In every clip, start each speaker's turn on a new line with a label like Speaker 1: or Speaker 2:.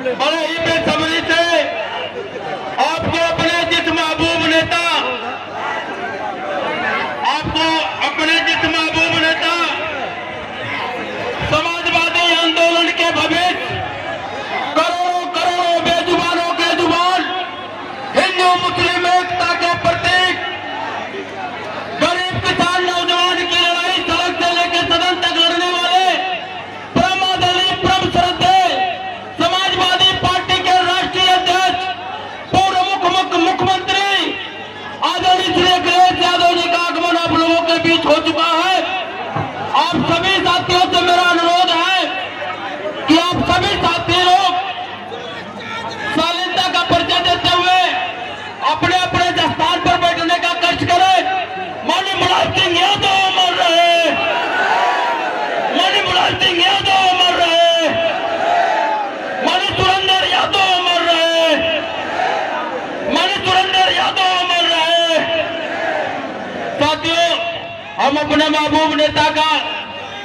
Speaker 1: बड़े ही बेसब्री से आपको अपने जिस महबूब नेता समाजवादी आंदोलन के भविष्य करोड़ों करोड़ों बेजुबानों के जुबान हिंदू मुस्लिम एकता के प्रतीक गरीब किसान नौजवान की लड़ाई सड़क से लेकर सदन तक लड़ने वाले परमादली परम श्रद्धेय समाजवादी पार्टी के राष्ट्रीय अध्यक्ष पूर्व मुख्यमंत्री आदरणीय श्री अखिलेश यादव जी का आगमन आप लोगों के बीच हो चुका है। आप सभी साथियों से मेरा अनुरोध है कि आप सभी साथी लोग शालीनता का परिचय देते हुए अपने अपने स्थान पर बैठने का कष्ट करें। माननीय मुलायम सिंह यादव अमर रहे, माननीय मुलायम सिंह यादव अमर रहे, माननीय सुरेंद्र यादव अमर रहे, माननीय सुरेंद्र यादव अमर रहे। साथियों, हम अपने महबूब नेता का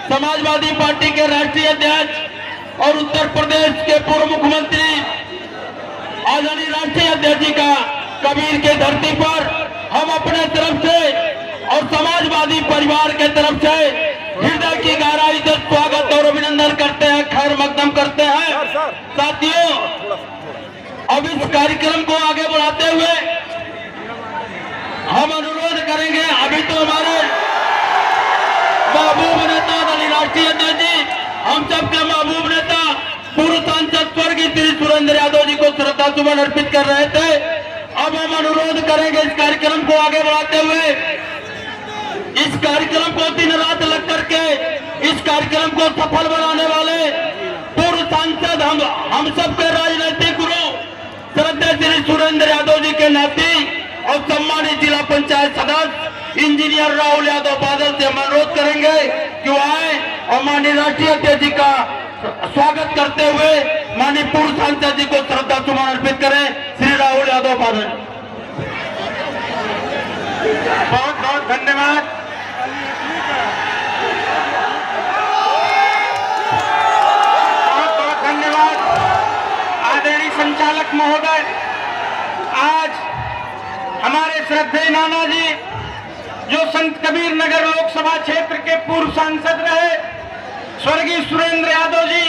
Speaker 1: समाजवादी पार्टी के राष्ट्रीय अध्यक्ष और उत्तर प्रदेश के पूर्व मुख्यमंत्री आदरणीय राष्ट्रीय अध्यक्ष जी का कबीर के धरती पर हम अपने तरफ से और समाजवादी परिवार के तरफ से हृदय की गहराई से स्वागत और अभिनंदन करते हैं, खैर मकदम करते हैं। साथियों, अब इस कार्यक्रम को आगे बढ़ाते हुए हम अनुरोध करेंगे, अभी तो हमारे महबूब नेता आदरणीय राष्ट्रीय अध्यक्ष जी, हम सबके महबूब नेता पूर्व सांसद स्वर्गीय श्री सुरेंद्र यादव जी को श्रद्धा सुमन अर्पित कर रहे थे। अब हम अनुरोध करेंगे इस कार्यक्रम को आगे बढ़ाते हुए, इस कार्यक्रम को दिन रात लग करके इस कार्यक्रम को सफल बनाने वाले पूर्व सांसद हम सबके राजनीतिक गुरु श्रद्धेय श्री सुरेंद्र यादव जी के नाती और सम्मानित जिला पंचायत सदस्य इंजीनियर राहुल यादव बादल से हम अनुरोध करेंगे कि वो आए और माननीय राष्ट्रीय अध्यक्ष जी का स्वागत करते हुए माननीय पूर्व सांसद जी को श्रद्धा सुमन अर्पित करें। श्री राहुल यादव बादल।
Speaker 2: बहुत बहुत धन्यवाद। बहुत बहुत धन्यवाद आदरणीय संचालक महोदय। आज हमारे श्रद्धेय नाना जी जो संत कबीर नगर लोकसभा क्षेत्र के पूर्व सांसद रहे स्वर्गीय सुरेंद्र यादव जी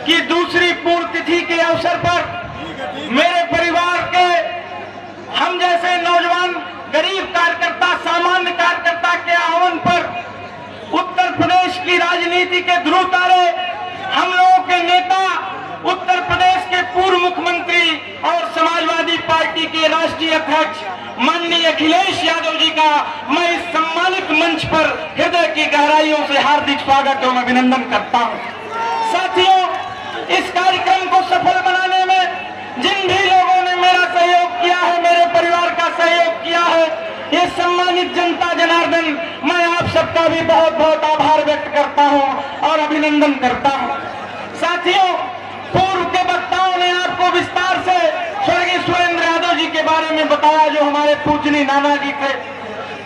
Speaker 2: की दूसरी पुण्यतिथि के अवसर पर मेरे परिवार के हम जैसे नौजवान गरीब कार्यकर्ता सामान्य कार्यकर्ता के आह्वान पर उत्तर प्रदेश की राजनीति के ध्रुव तारे हम लोगों के नेता उत्तर प्रदेश के पूर्व मुख्यमंत्री और समाजवादी पार्टी के राष्ट्रीय अध्यक्ष माननीय अखिलेश यादव जी का मैं इस सम्मानित मंच पर हृदय की गहराइयों से हार्दिक स्वागत एवं अभिनंदन करता हूं। साथियों, इस कार्यक्रम को सफल बनाने में जिन भी लोगों ने मेरा सहयोग किया है, मेरे परिवार का सहयोग किया है, ये सम्मानित जनता जनार्दन, मैं आप सबका भी बहुत बहुत आभार व्यक्त करता हूं और अभिनंदन करता हूं। साथियों, पूर्व के वक्ताओं ने आपको विस्तार से स्वर्गीय सुरेंद्र यादव जी के बारे में बताया जो हमारे पूजनीय नाना जी थे।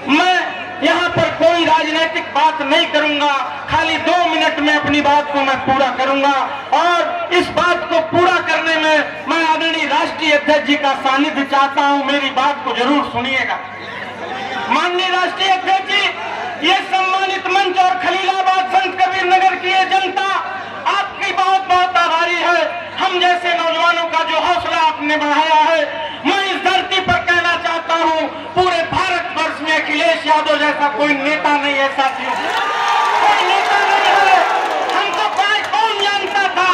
Speaker 2: मैं यहाँ पर कोई राजनीतिक बात नहीं करूंगा, खाली 2 मिनट में अपनी बात को मैं पूरा करूंगा और इस बात को पूरा करने में मैं आदरणीय राष्ट्रीय अध्यक्ष जी का सानिध्य चाहता हूं। मेरी बात को जरूर सुनिएगा। माननीय राष्ट्रीय अध्यक्ष जी, ये सम्मानित मंच और खलीलाबाद संत कबीर नगर की ये जनता आपकी बहुत बहुत आभारी है। हम जैसे नौजवानों का जो हौसला आपने बढ़ाया है, मैं इस धरती पर कहना चाहता हूं, पूरे भारतवर्ष में अखिलेश यादव जैसा कोई नेता नहीं है। साथियों, कोई नेता नहीं है। हमको कौन जानता था?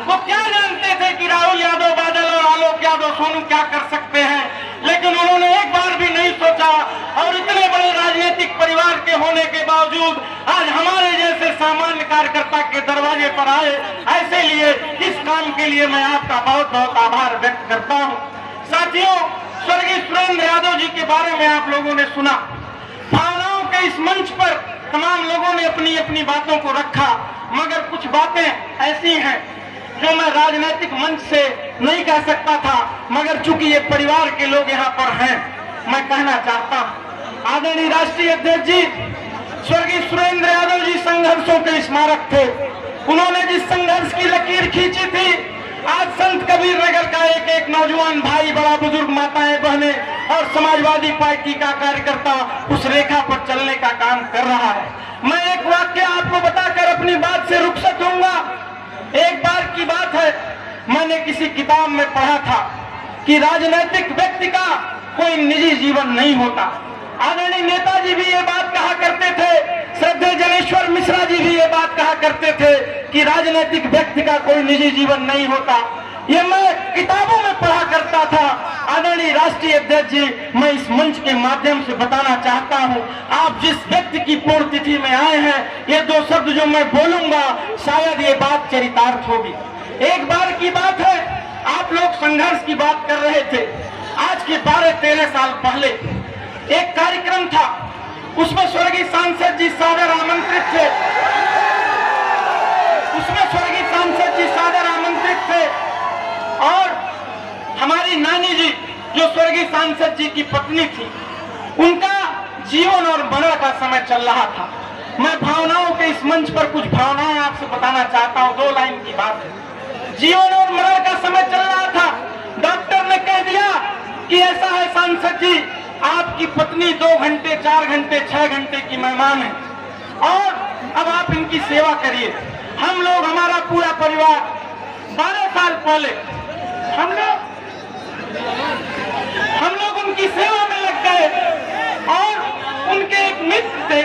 Speaker 2: वो क्या जानते थे कि राहुल यादव बादल और आलोक यादव सोनू क्या कर सकते हैं? लेकिन उन्होंने एक बार भी नहीं सोचा और इतने बड़े राजनीतिक परिवार के होने के बावजूद आज हमारे जैसे सामान्य कार्यकर्ता के दरवाजे पर आए। ऐसे लिए इस काम के लिए मैं आपका बहुत बहुत आभार व्यक्त करता हूं। साथियों, स्वर्गीय सुरेंद्र यादव जी के बारे में आप लोगों ने सुना। भावनाओं के इस मंच पर तमाम लोगों ने अपनी अपनी बातों को रखा, मगर कुछ बातें ऐसी हैं जो मैं राजनीतिक मंच से नहीं कह सकता था, मगर चूंकि ये परिवार के लोग यहाँ पर हैं, मैं कहना चाहता हूँ। आदरणीय राष्ट्रीय अध्यक्ष जी स्वर्गीय सुरेंद्र यादव जी संघर्षों के स्मारक थे। उन्होंने जिस संघर्ष की लकीर खींची थी आज संत कबीर नगर का एक एक नौजवान भाई, बड़ा बुजुर्ग, माताएं, बहनें और समाजवादी पार्टी का कार्यकर्ता उस रेखा पर चलने का काम कर रहा है। मैं एक वाक्य आपको बताकर अपनी बात से रुखसत होऊंगा। एक बार की बात है, मैंने किसी किताब में पढ़ा था कि राजनीतिक व्यक्ति का कोई निजी जीवन नहीं होता। आदरणीय नेताजी भी ये बात कहा करते थे, श्रद्धेय जनेश्वर मिश्रा जी भी ये बात कहा करते थे कि राजनीतिक व्यक्ति का कोई निजी जीवन नहीं होता। ये मैं किताबों में पढ़ा करता था। आदरणीय राष्ट्रीय अध्यक्ष जी, मैं इस मंच के माध्यम से बताना चाहता हूं, आप जिस व्यक्ति की पुण्यतिथि में आए हैं, ये दो शब्द जो मैं बोलूंगा शायद ये बात चरितार्थ होगी। एक बार की बात है, आप लोग संघर्ष की बात कर रहे थे। आज के 12-13 साल पहले एक कार्यक्रम था, उसमें स्वर्गीय सांसद जी सादर आमंत्रित थे। और हमारी नानी जी जो स्वर्गीय सांसद जी की पत्नी थी, उनका जीवन और मरण का समय चल रहा था। मैं भावनाओं के इस मंच पर कुछ भावनाएं आपसे बताना चाहता हूं। 2 लाइन की बात है। जीवन और मरण का समय चल रहा था। डॉक्टर ने कह दिया कि ऐसा है सांसद जी, आपकी पत्नी 2 घंटे, 4 घंटे, 6 घंटे की मेहमान है और अब आप इनकी सेवा करिए। हम लोग, हमारा पूरा परिवार 12 साल पहले हम लोग उनकी सेवा में लग गए और उनके एक मित्र थे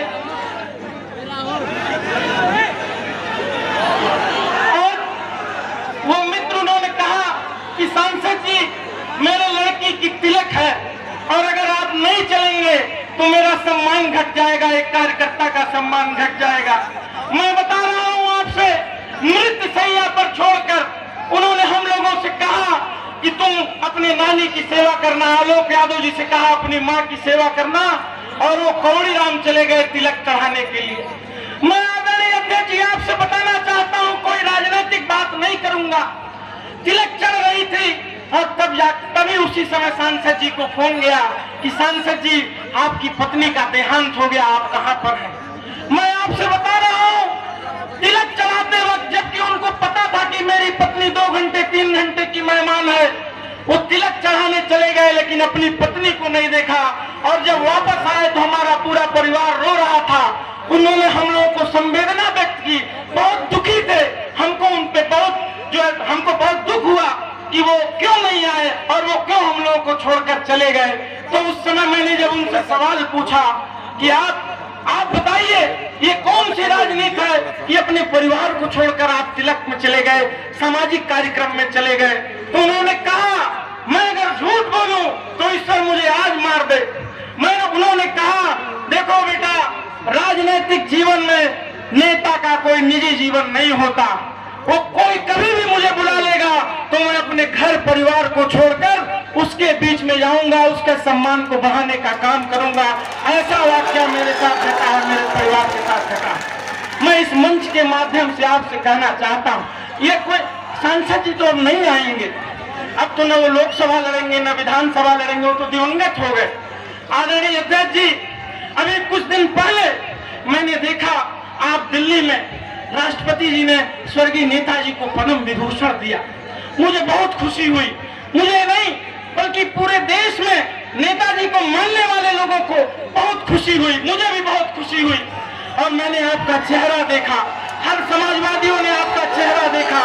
Speaker 2: और वो मित्र, उन्होंने कहा कि सांसद जी, मेरे लड़की की तिलक है और अगर आप नहीं चलेंगे तो मेरा सम्मान घट जाएगा, एक कार्यकर्ता का सम्मान घट जाएगा। मैं बता रहा हूं आपसे, मृत्यु शैया पर छोड़कर उन्होंने हम लोगों से कहा कि तुम अपनी नानी की सेवा करना। आलोक यादव जी से कहा अपनी माँ की सेवा करना और वो कौड़ी राम चले गए तिलक चढ़ाने के लिए। मैं आदरणीय अध्यक्ष जी आपसे बताना चाहता हूँ, कोई राजनीतिक बात नहीं करूंगा। तिलक चढ़ रही थी और तभी उसी समय सांसद जी को फोन गया कि सांसद जी, आपकी पत्नी का देहांत हो गया, आप कहां पर हैं? मैं आपसे बता रहा हूं, तिलक चढ़ाते वक्त जबकि उनको पता था कि मेरी पत्नी 2 घंटे 3 घंटे की मेहमान है, वो तिलक चढ़ाने चले गए लेकिन अपनी पत्नी को नहीं देखा। और जब वापस आए तो हमारा पूरा परिवार रो रहा था। उन्होंने हम लोगों को संवेदना व्यक्त की, बहुत दुखी थे। हमको उन पे हमको बहुत दुख हुआ कि वो क्यों नहीं आए और वो क्यों हम लोगों को छोड़कर चले गए। तो उस समय मैंने जब उनसे सवाल पूछा कि आप बताइए, ये कौन सी राजनीति है कि अपने परिवार को छोड़कर आप तिलक में चले गए, सामाजिक कार्यक्रम में चले गए? तो उन्होंने कहा, मैं अगर झूठ बोलूं तो ईश्वर मुझे आज मार दे। उन्होंने कहा, देखो बेटा, राजनीतिक जीवन में नेता का कोई निजी जीवन नहीं होता। वो कोई कभी भी मुझे बुला लेगा तो मैं अपने घर परिवार को छोड़कर उसके बीच में जाऊंगा, उसके सम्मान को बढ़ाने का काम करूंगा। ऐसा वाकया मेरे साथ घटा है, मेरे परिवार के साथ घटा। मैं इस मंच के माध्यम से आपसे कहना चाहता हूँ, ये कोई सांसद जी तो अब नहीं आएंगे, अब तो न वो लोकसभा लड़ेंगे न विधानसभा लड़ेंगे, वो तो दिवंगत हो गए। आदरणीय अध्यक्ष जी, अभी कुछ दिन पहले मैंने देखा आप दिल्ली में राष्ट्रपति जी ने स्वर्गीय नेताजी को पद्म विभूषण दिया। मुझे बहुत खुशी हुई, मुझे नहीं बल्कि पूरे देश में नेताजी को मानने वाले लोगों को बहुत खुशी हुई, मुझे भी बहुत खुशी हुई। और मैंने आपका चेहरा देखा, हर समाजवादियों ने आपका चेहरा देखा,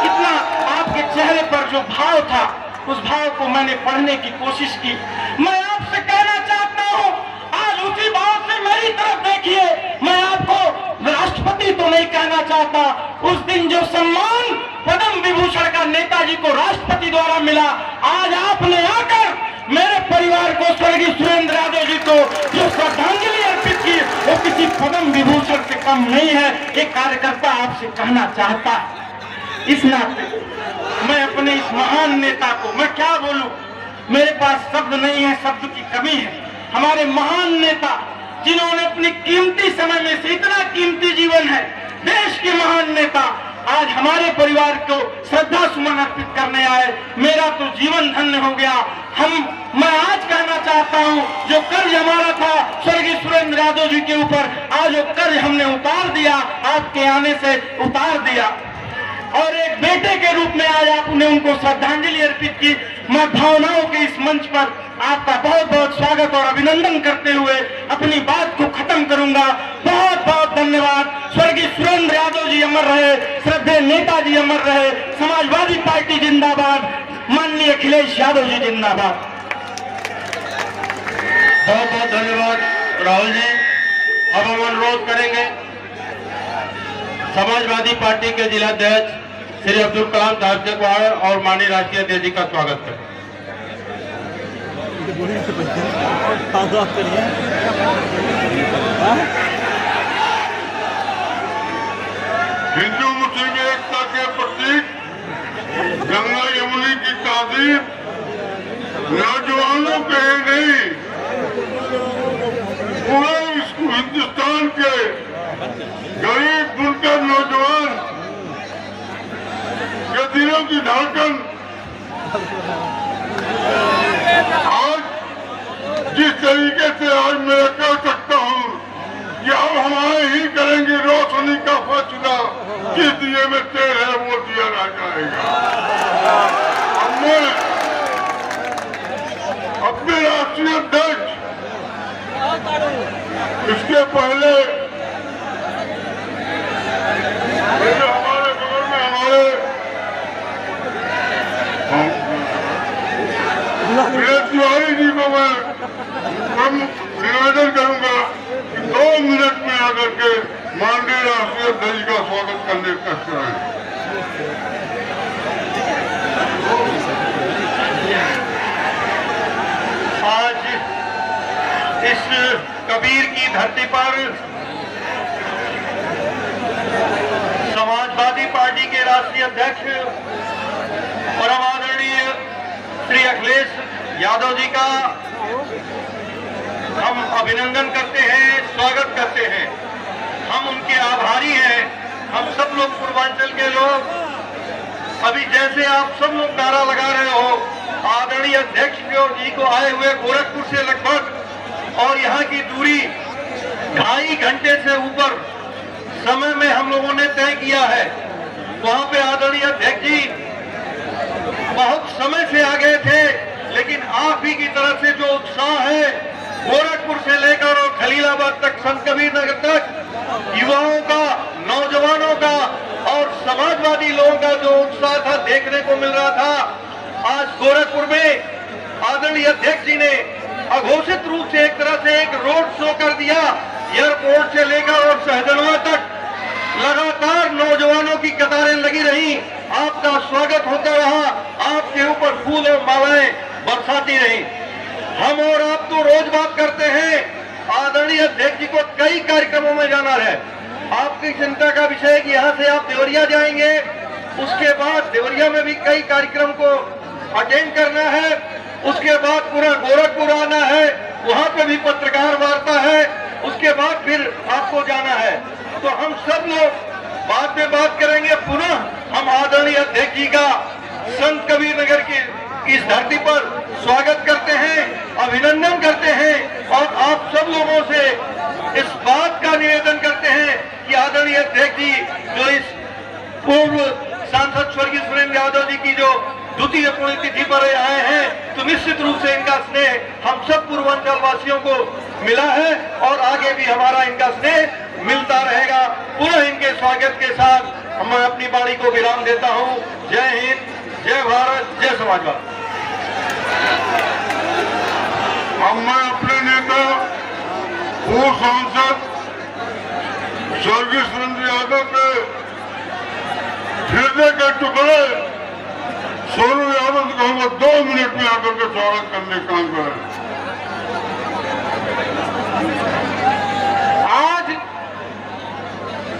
Speaker 2: कितना आपके चेहरे पर जो भाव था, उस भाव को मैंने पढ़ने की कोशिश की। मैं आपसे कहना चाहता हूँ, आज उसी भाव से मेरी तरफ देखिए। मैं आपको राष्ट्रपति तो नहीं कहना चाहता, उस दिन जो सम्मान पद्म विभूषण का नेताजी को राष्ट्रपति द्वारा मिला, आज आपने आकर मेरे परिवार को, स्वर्गीय सुरेंद्र यादव जी को जो श्रद्धांजलि अर्पित की, वो किसी पद्म विभूषण से कम नहीं है। एक कार्यकर्ता आपसे कहना चाहता है, इस नाते मैं अपने इस महान नेता को, मैं क्या बोलूं, मेरे पास शब्द नहीं है, शब्द की कमी है। हमारे महान नेता जिन्होंने अपनी कीमती समय में से, इतना कीमती जीवन है, देश के महान नेता आज हमारे परिवार को श्रद्धा सुमन अर्पित करने आए। मेरा तो जीवन धन्य हो गया। मैं आज कहना चाहता हूं, जो कर्ज हमारा था स्वर्गीय सुरेंद्र यादव जी के ऊपर, आज वो कर्ज हमने उतार दिया, आपके आने से उतार दिया। और एक बेटी नेता के रूप में आज आपने उनको श्रद्धांजलि अर्पित की। मैं भावनाओं के इस मंच पर आपका बहुत बहुत स्वागत और अभिनंदन करते हुए अपनी बात को खत्म करूंगा। बहुत बहुत धन्यवाद। स्वर्गीय सुरेंद्र यादव जी अमर रहे, श्रद्धेय नेताजी अमर रहे, समाजवादी पार्टी जिंदाबाद, माननीय अखिलेश यादव जी जिंदाबाद।
Speaker 1: बहुत बहुत धन्यवाद राहुल जी। अब हम अनुरोध करेंगे समाजवादी पार्टी के जिलाध्यक्ष श्री अब्दुल कलाम साहब से को आए और माननीय राष्ट्रीय अध्यक्ष जी का स्वागत करें।
Speaker 3: हिंदू मुस्लिम एकता के प्रतीक गंगा यमुनी की तहजीब नौजवानों के ही नहीं पूरे हिंदुस्तान के गरीब बुनकर नौजवान के दिलों की धड़कन आज जिस तरीके से आज मैं कह सकता हूँ कि अब हमारे ही करेंगे रोशनी का फैसला, जिस दिए में तेल है वो दिया ना जाएगा। हमने अपने राष्ट्रीय अध्यक्ष इसके पहले हमारे बगल में हमारे तिवारी जी को मैं निवेदन करूंगा कि 2 मिनट में आकर के माननीय राष्ट्रीय अध्यक्ष का स्वागत करने का करें।
Speaker 2: आज इस कबीर की धरती पर समाजवादी पार्टी के राष्ट्रीय अध्यक्ष परम आदरणीय श्री अखिलेश यादव जी का हम अभिनंदन करते हैं, स्वागत करते हैं। हम उनके आभारी हैं। हम सब लोग पूर्वांचल के लोग अभी जैसे आप सब लोग नारा लगा रहे हो, आदरणीय अध्यक्ष जी को आए हुए गोरखपुर से लगभग और यहाँ की दूरी 2.5 घंटे से ऊपर समय में हम लोगों ने तय किया है। वहाँ पे आदरणीय अध्यक्ष जी बहुत समय से आ गए थे, लेकिन आप ही की तरफ से जो उत्साह है गोरखपुर से लेकर और खलीलाबाद तक, संत कबीर नगर तक युवाओं का, नौजवानों का और समाजवादी लोगों का जो उत्साह था देखने को मिल रहा था। आज गोरखपुर में आदरणीय अध्यक्ष जी ने अघोषित रूप से एक तरह से एक रोड शो कर दिया। एयरपोर्ट से लेकर और सहजनवा तक लगातार नौजवानों की कतारें लगी रही, आपका स्वागत होता रहा, आपके ऊपर फूल और मालाएं बरसाती रही। हम और आप तो रोज बात करते हैं, आदरणीय अध्यक्ष जी को कई कार्यक्रमों में जाना है। आपकी चिंता का विषय है कि यहाँ से आप देवरिया जाएंगे, उसके बाद देवरिया में भी कई कार्यक्रम को अटेंड करना है, उसके बाद पूरा गोरखपुर आना है, वहाँ पे भी पत्रकार वार्ता है, उसके बाद फिर आपको जाना है। तो हम सब लोग बाद में बात करेंगे। पुनः हम आदरणीय अध्यक्ष जी का संत कबीर नगर की इस धरती पर स्वागत करते हैं, अभिनंदन करते हैं और आप सब लोगों से इस बात का निवेदन करते हैं कि आदरणीय अध्यक्ष जी जो इस पूर्व सांसद स्वर्गीय सुरेंद्र यादव जी की जो द्वितीय पुण्यतिथि पर आए हैं, तो निश्चित रूप से इनका स्नेह हम सब पूर्वांचल वासियों को मिला है और आगे भी हमारा इनका स्नेह मिलता रहेगा। पुनः इनके स्वागत के साथ मैं अपनी वाणी को विराम देता हूं। जय हिंद, जय भारत, जय समाजवाद।
Speaker 3: अब मैं अपने नेता पूर्व सांसद स्वर्गीय सुरेंद्र यादव के हृदय के टुकड़े सोनू यादव को कहूँगा 2 मिनट में आकर के स्वागत करने का काम करें।
Speaker 2: आज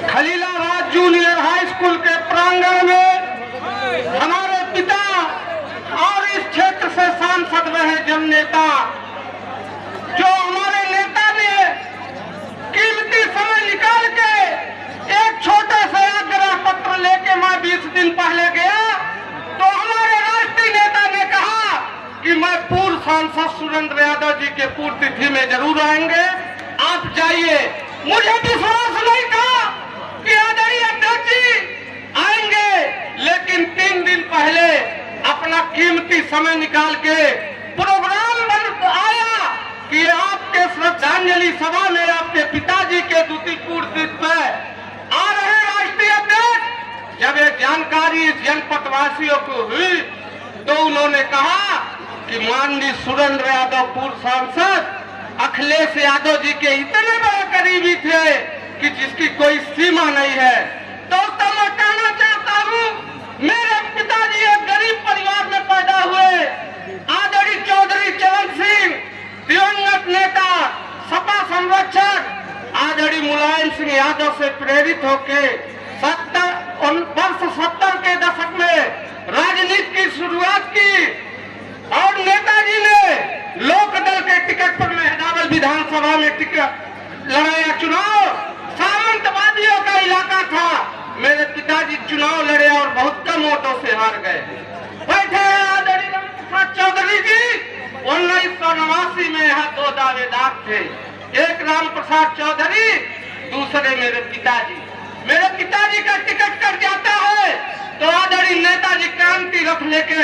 Speaker 2: खलीलाबाद जूनियर हाई स्कूल के प्रांगण में हमारे पिता और इस क्षेत्र से सांसद रहे जननेता, जो हमारे नेता ने कीमती समय निकाल के एक छोटे से आग्रह पत्र लेके मैं 20 दिन पहले गया, तो हमारे राष्ट्रीय नेता ने कहा कि मैं पूर्व सांसद सुरेंद्र यादव जी के पूर्व तिथि में जरूर आएंगे, आप जाइए। मुझे विश्वास नहीं था कि आदरणीय अध्यक्ष जी आएंगे, लेकिन पहले अपना कीमती समय निकाल के प्रोग्राम बन आया कि आपके श्रद्धांजलि सभा में आपके पिताजी के दूतीपुर सीट पे आ रहे राष्ट्रीय अध्यक्ष। जब ये जानकारी इस जनपद वासियों को हुई तो उन्होंने कहा कि माननीय सुरेंद्र यादव पूर्व सांसद अखिलेश यादव जी के इतने बड़े करीबी थे कि जिसकी कोई सीमा नहीं है। दोस्तों, मैं कहना चाहता हूँ, मेरे पिताजी एक गरीब परिवार में पैदा हुए। आदरणीय चौधरी चरण सिंह दिवंगत नेता, सपा संरक्षक आदरणीय मुलायम सिंह यादव से प्रेरित होकर 70 के दशक में राजनीति की शुरुआत की और नेताजी ने लोकदल के टिकट पर मेहदावल विधानसभा में टिकट लड़ाया चुनाव। सामंतवादियों का इलाका था। मेरे पिताजी चुनाव लड़े और बहुत कम वोटों से हार गए। बैठे आदरणीय रामप्रसाद चौधरी जी 1989 में यहाँ 2 दावेदार थे, एक रामप्रसाद चौधरी, दूसरे मेरे पिताजी। मेरे पिताजी का टिकट कट जाता है तो आदरणीय नेताजी क्रांति रथ लेके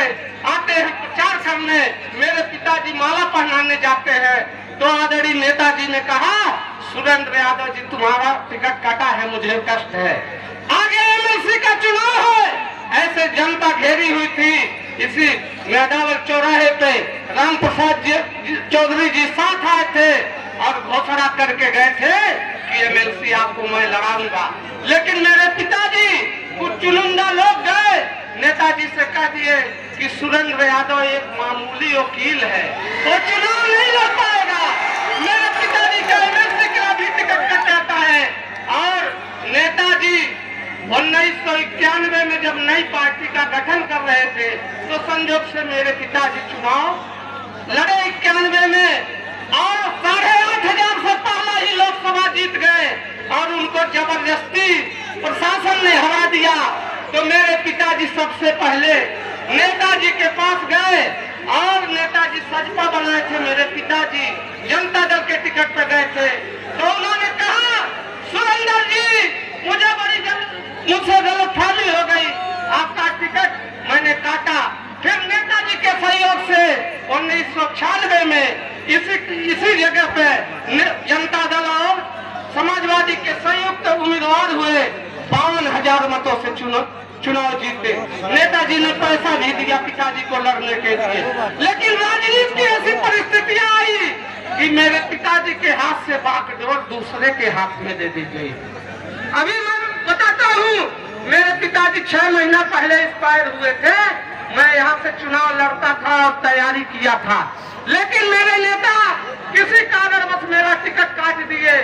Speaker 2: आते हैं प्रचार करने। मेरे पिताजी माला पहनाने जाते हैं तो आदरणीय नेताजी ने कहा, सुरेंद्र यादव जी तुम्हारा टिकट कटा है, मुझे कष्ट है, आगे एमएलसी का चुनाव है। ऐसे जनता घेरी हुई थी। इसी मेहदावल चौराहे पे रामप्रसाद चौधरी जी साथ आए थे और घोषणा करके गए थे कि एमएलसी आपको मैं लड़ाऊंगा। लेकिन मेरे पिताजी कुछ चुनिंदा लोग गए, नेताजी से कह दिए कि सुरेंद्र यादव एक मामूली वकील है, वो चुनाव नहीं लड़ पाएगा। मेरे पिताजी का एमएलसी का भी टिकट कट जाता है और नेताजी 1991 में जब नई पार्टी का गठन कर रहे थे तो संयोग से मेरे पिताजी चुनाव लड़े 91 में और 8,500 से पहला ही लोकसभा जीत गए और उनको जबरदस्ती प्रशासन ने हरा दिया। तो मेरे पिताजी सबसे पहले नेताजी के पास गए और नेताजी सजपा बनाए थे। मेरे पिताजी जनता दल के टिकट पर गए थे तो उन्होंने कहा, सुरेंद्र जी मुझसे गलतफहमी हो गई, आपका टिकट मैंने काटा। फिर नेताजी के सहयोग से 1996 में इसी जगह पे जनता दल और समाजवादी के संयुक्त उम्मीदवार हुए। 52,000 मतों से चुनाव जीते। नेताजी ने पैसा भी दिया पिताजी को लड़ने के लिए, लेकिन राजनीति की ऐसी परिस्थितियां आई कि मेरे पिताजी के हाथ से बागडोर दूसरे के हाथ में दे दी गई। अभी मैं बताता हूँ, मेरे पिताजी 6 महीना पहले एक्सपायर हुए थे। मैं यहाँ से चुनाव लड़ता था और तैयारी किया था, लेकिन मेरे नेता किसी कारणवश मेरा टिकट काट दिए।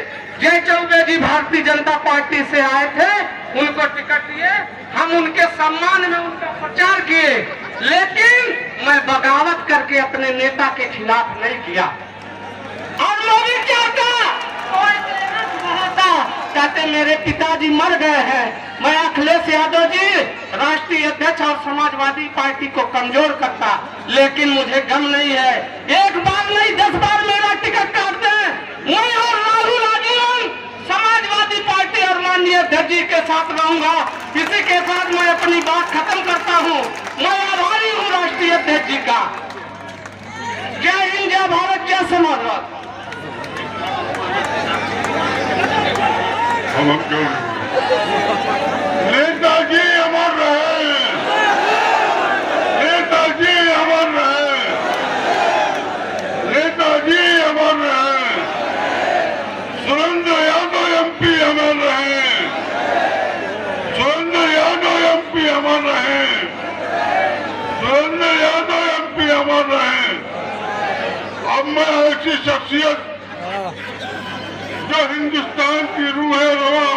Speaker 2: जय चौबे जी भारतीय जनता पार्टी से आए थे, उनको टिकट दिए, हम उनके सम्मान में उनका प्रचार किए, लेकिन मैं बगावत करके अपने नेता के खिलाफ नहीं किया। और लोग क्या कहते मेरे पिताजी मर गए हैं, मैं अखिलेश यादव जी राष्ट्रीय अध्यक्ष और समाजवादी पार्टी को कमजोर करता, लेकिन मुझे गम नहीं है। एक बार नहीं 10 बार मेरा टिकट काट दें, मैं और राहुल आजीवन समाजवादी पार्टी और माननीय अध्यक्ष जी के साथ रहूंगा। इसी के साथ मैं अपनी बात खत्म करता हूँ। मैं आभारी हूँ राष्ट्रीय अध्यक्ष जी का। जय हिंद, जय भारत, जय समाजवाद।
Speaker 3: नेताजी अमर रहे, नेताजी अमर रहे, नेताजी अमर रहे, सुरेंद्र यादव एमपी अमर रहे, सुरेंद्र यादव एमपी अमर रहे, सुरेंद्र यादव एमपी अमर रहे। अब मैं ऐसी शख्सियत जो हिंदुस्तान की रूह है रवा,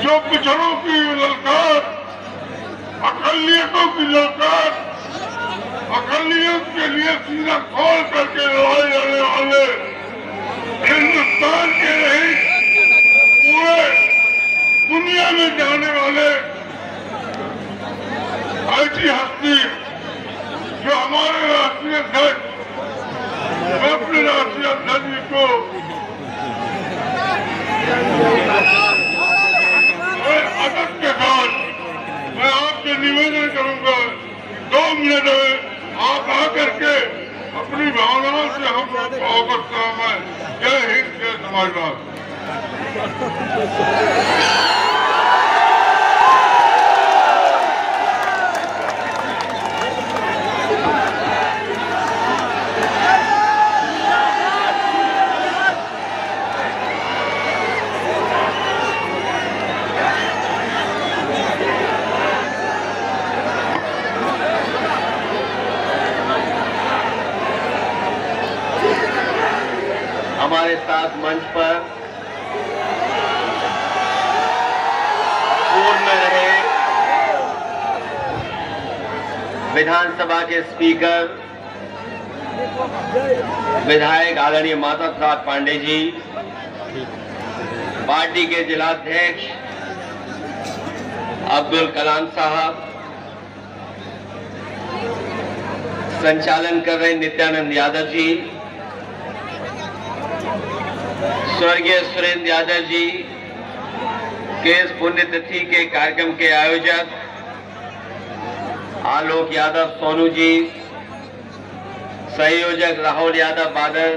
Speaker 3: जो पिछड़ों की ललकार, अकलियतों की ललकार, अकलियत के लिए सीना खोल करके लड़ाई लड़ने वाले हिंदुस्तान के नहीं पूरे दुनिया में जाने वाले ऐसी हस्ती जो हमारे राष्ट्रीय अध्यक्ष, मैं अपने राष्ट्रीय अध्यक्ष जी को अदब के साथ बोलने दें, आप आकर के अपनी भावनाओं से हम अवगत कराएं। जय हिंद, जय समाजवाद।
Speaker 4: हमारे साथ मंच पर पूर्व में रहे विधानसभा के स्पीकर विधायक आदरणीय माता प्रसाद पांडे जी, पार्टी के जिलाध्यक्ष अब्दुल कलाम साहब, संचालन कर रहे नित्यानंद यादव जी, स्वर्गीय सुरेंद्र यादव जी के इस पुण्यतिथि के कार्यक्रम के आयोजक आलोक यादव सोनू जी, संयोजक राहुल यादव बादल,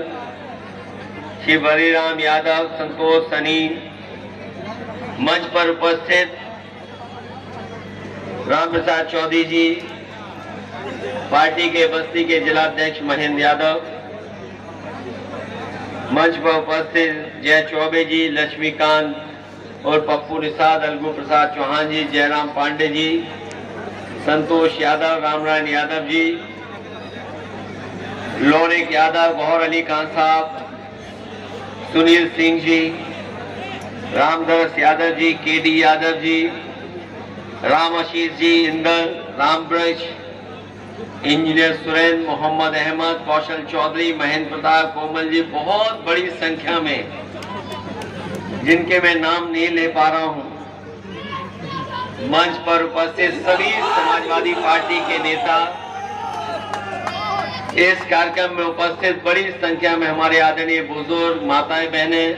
Speaker 4: श्री बलीराम यादव, संतोष सनी, मंच पर उपस्थित राम प्रसाद चौधरी जी, पार्टी के बस्ती के जिलाध्यक्ष महेंद्र यादव, मंच पर उपस्थित जय चौबे जी, लक्ष्मीकांत और पप्पू निषाद, अलगू प्रसाद चौहान जी, जयराम पांडे जी, संतोष यादव, रामनारायण यादव जी, लोनिक यादव, गौहर अली खान साहब, सुनील सिंह जी, रामदरस यादव जी, केडी यादव जी, राम आशीष जी, इंदल, रामब्रज, इंजीनियर सुरेंद्र, मोहम्मद अहमद, कौशल चौधरी, महेंद्र प्रताप, कोमल जी, बहुत बड़ी संख्या में जिनके मैं नाम नहीं ले पा रहा हूं, मंच पर उपस्थित सभी समाजवादी पार्टी के नेता, इस कार्यक्रम में उपस्थित बड़ी संख्या में हमारे आदरणीय बुजुर्ग, माताएं, बहनें,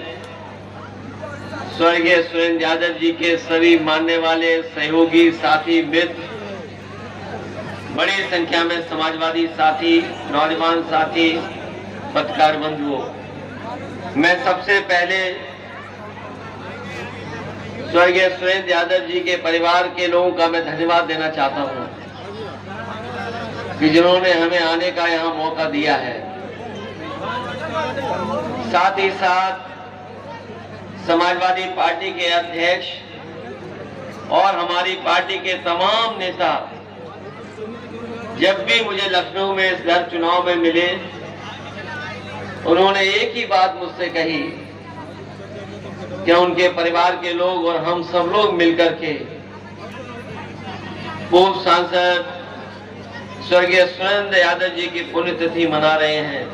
Speaker 4: स्वर्गीय सुरेंद्र यादव जी के सभी मानने वाले सहयोगी, साथी, मित्र, बड़ी संख्या में समाजवादी साथी, नौजवान साथी, पत्रकार बंधुओं, मैं सबसे पहले स्वर्गीय सुरेंद्र यादव जी के परिवार के लोगों का मैं धन्यवाद देना चाहता हूं कि जिन्होंने हमें आने का यहां मौका दिया है। साथ ही साथ समाजवादी पार्टी के अध्यक्ष और हमारी पार्टी के तमाम नेता जब भी मुझे लखनऊ में इस दर चुनाव में मिले, उन्होंने एक ही बात मुझसे कही कि उनके परिवार के लोग और हम सब लोग मिलकर के पूर्व सांसद स्वर्गीय सुरेंद्र यादव जी की पुण्यतिथि मना रहे हैं।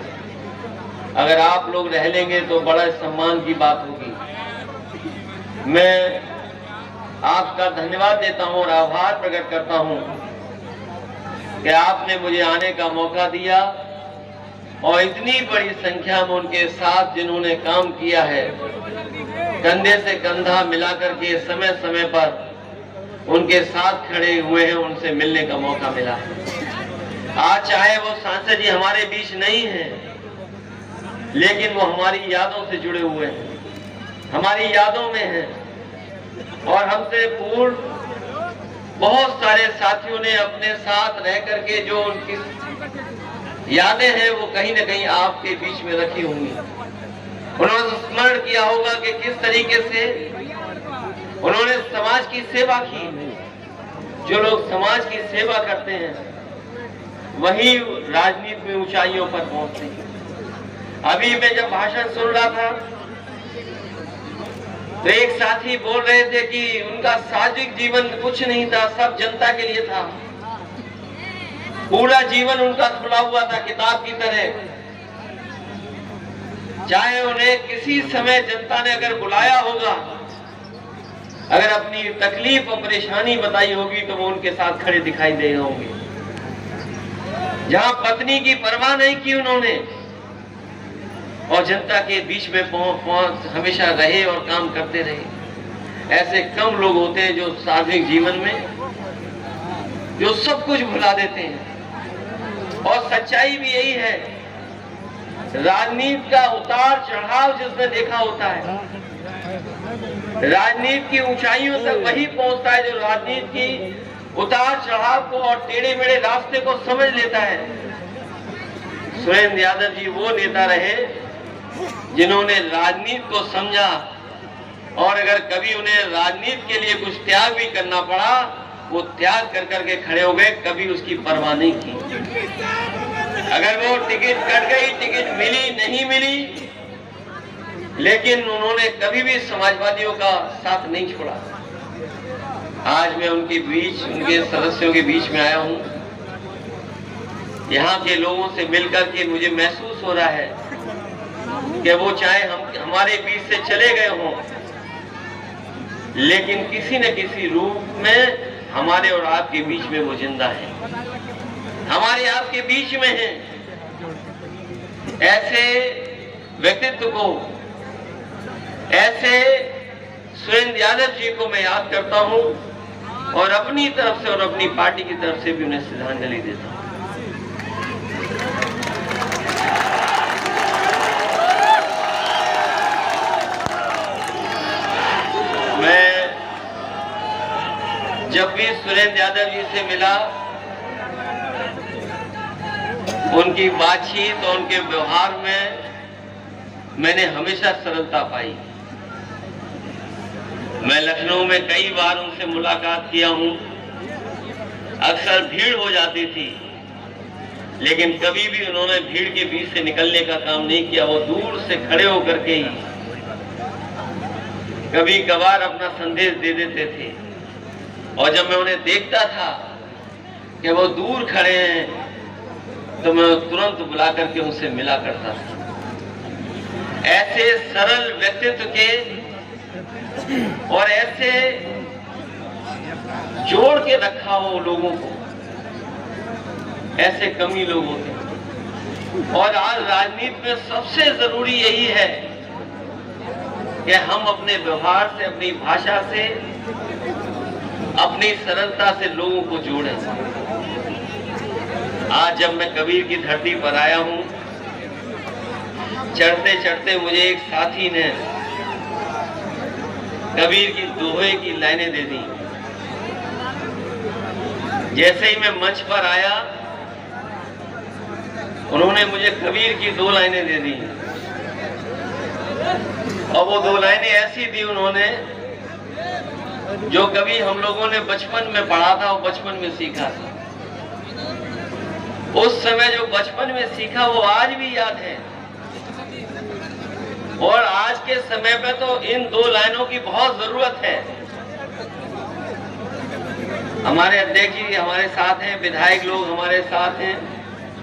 Speaker 4: अगर आप लोग रह लेंगे तो बड़ा सम्मान की बात होगी। मैं आपका धन्यवाद देता हूं और आभार प्रकट करता हूं कि आपने मुझे आने का मौका दिया और इतनी बड़ी संख्या में उनके साथ जिन्होंने काम किया है, कंधे से कंधा मिलाकर के समय समय पर उनके साथ खड़े हुए हैं, उनसे मिलने का मौका मिला। आज चाहे वो सांसद जी हमारे बीच नहीं हैं, लेकिन वो हमारी यादों से जुड़े हुए हैं, हमारी यादों में हैं। और हमसे पूर्व बहुत सारे साथियों ने अपने साथ रह करके जो उनकी यादें हैं वो कहीं न कहीं आपके बीच में रखी होंगी। उन्होंने स्मरण किया होगा कि किस तरीके से उन्होंने समाज की सेवा की। जो लोग समाज की सेवा करते हैं वही राजनीति में ऊंचाइयों पर पहुंचते हैं। अभी मैं जब भाषण सुन रहा था तो एक साथी बोल रहे थे कि उनका सामाजिक जीवन कुछ नहीं था, सब जनता के लिए था। पूरा जीवन उनका खुला हुआ था किताब की तरह। चाहे उन्हें किसी समय जनता ने अगर बुलाया होगा, अगर अपनी तकलीफ और परेशानी बताई होगी तो वो उनके साथ खड़े दिखाई दे होंगे। जहां पत्नी की परवाह नहीं की उन्होंने और जनता के बीच में पहुंच हमेशा रहे और काम करते रहे। ऐसे कम लोग होते हैं जो सार्वजनिक जीवन में जो सब कुछ भुला देते हैं। और सच्चाई भी यही है। राजनीति का उतार चढ़ाव जिसने देखा होता है, राजनीति की ऊंचाइयों तक वही पहुंचता है जो राजनीति की उतार चढ़ाव को और टेढ़े मेढ़े रास्ते को समझ लेता है। सुरेंद्र यादव जी वो नेता रहे जिन्होंने राजनीति को समझा, और अगर कभी उन्हें राजनीति के लिए कुछ त्याग भी करना पड़ा, वो त्याग कर करके खड़े हो गए, कभी उसकी परवाह नहीं की। अगर वो टिकट कट गई, टिकट मिली नहीं मिली, लेकिन उन्होंने कभी भी समाजवादियों का साथ नहीं छोड़ा। आज मैं उनके बीच, उनके सदस्यों के बीच में आया हूं। यहाँ के लोगों से मिलकर के मुझे महसूस हो रहा है कि वो चाहे हमारे बीच से चले गए हों, लेकिन किसी न किसी रूप में हमारे और आपके बीच में वो जिंदा है, हमारे आपके बीच में है। ऐसे व्यक्तित्व को, ऐसे सुरेंद्र यादव जी को मैं याद करता हूं और अपनी तरफ से और अपनी पार्टी की तरफ से भी उन्हें श्रद्धांजलि देता हूं। मैं जब भी सुरेंद्र यादव जी से मिला, उनकी बातचीत और उनके व्यवहार में मैंने हमेशा सरलता पाई। मैं लखनऊ में कई बार उनसे मुलाकात किया हूं, अक्सर भीड़ हो जाती थी, लेकिन कभी भी उन्होंने भीड़ के बीच से निकलने का काम नहीं किया। वो दूर से खड़े होकर के ही कभी कभार अपना संदेश दे देते थे, और जब मैं उन्हें देखता था कि वो दूर खड़े हैं, तो मैं तुरंत बुला करके उनसे मिला करता था। ऐसे सरल व्यक्तित्व के और ऐसे जोड़ के रखा हो लोगों को, ऐसे कम ही लोग होते हैं। और आज राजनीति में सबसे जरूरी यही है कि हम अपने व्यवहार से, अपनी भाषा से, अपनी सरलता से लोगों को जोड़ें। आज जब मैं कबीर की धरती पर आया हूं, चढ़ते चढ़ते मुझे एक साथी ने कबीर की दोहे की लाइनें दे दी। जैसे ही मैं मंच पर आया, उन्होंने मुझे कबीर की 2 लाइनें दे दी, और वो 2 लाइनें ऐसी दी उन्होंने जो कभी हम लोगों ने बचपन में पढ़ा था और बचपन में सीखा था। उस समय जो बचपन में सीखा वो आज भी याद है, और आज के समय पे तो इन 2 लाइनों की बहुत जरूरत है। हमारे अध्यक्ष जी हमारे साथ हैं, विधायक लोग हमारे साथ हैं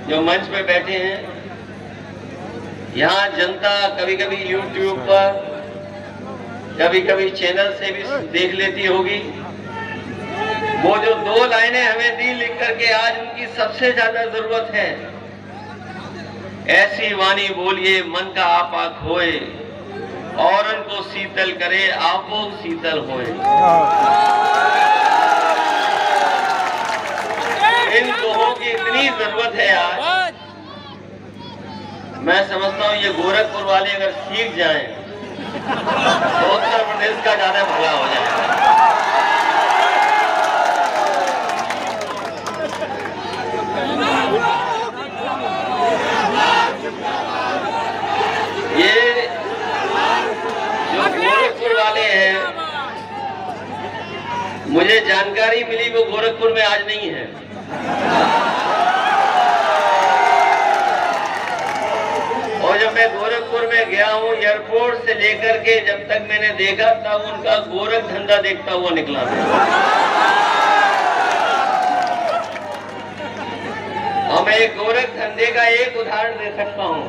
Speaker 4: जो मंच पे बैठे हैं। यहाँ जनता कभी कभी YouTube पर, कभी कभी चैनल से भी देख लेती होगी। वो जो 2 लाइनें हमें दी लिख करके, आज उनकी सबसे ज्यादा जरूरत है। ऐसी वाणी बोलिए मन का आपा खोए, और उनको शीतल करे आपो शीतल होए। इन दोहों की इतनी जरूरत है आज। मैं समझता हूँ ये गोरखपुर वाले अगर सीख जाएं तो उत्तर प्रदेश का ज्यादा भला हो जाएगा। ये जो गोरखपुर वाले हैं, मुझे जानकारी मिली वो गोरखपुर में आज नहीं है। और जब मैं गोरखपुर में गया हूँ, एयरपोर्ट से लेकर के जब तक मैंने देखा तब उनका गोरख धंधा देखता हुआ निकला। और मैं एक गोरख धंधे का एक उदाहरण दे सकता हूँ।